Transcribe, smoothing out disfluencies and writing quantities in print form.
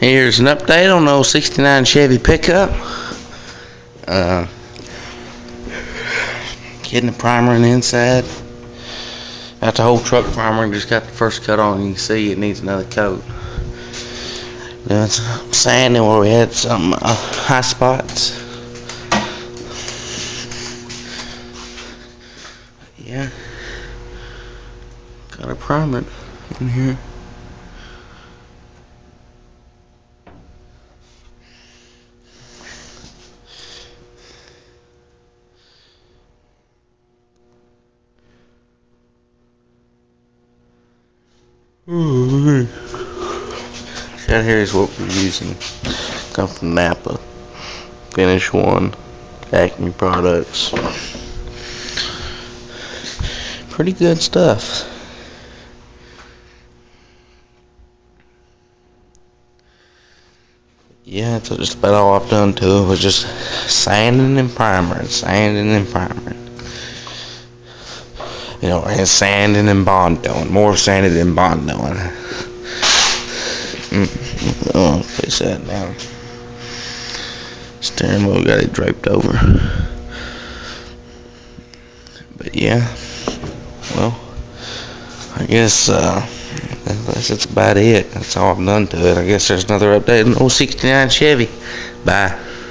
Here's an update on the old 69 Chevy pickup. Getting the primer on the inside. Got the whole truck primer, just got the first coat on. You can see it needs another coat. Doing some sanding where we had some high spots. Yeah, got a primer in here. That here is what we're using. Come from Napa. Finish One. Acme products. Pretty good stuff. Yeah, that's just about all I've done to it was just sanding and primering, sanding and primering. You know, and sanding and bond doing. More sanded than bond doing. Oh, face that down. Steering wheel got it draped over. But yeah, well, I guess that's about it. That's all I've done to it. I guess there's another update on the old 69 Chevy. Bye.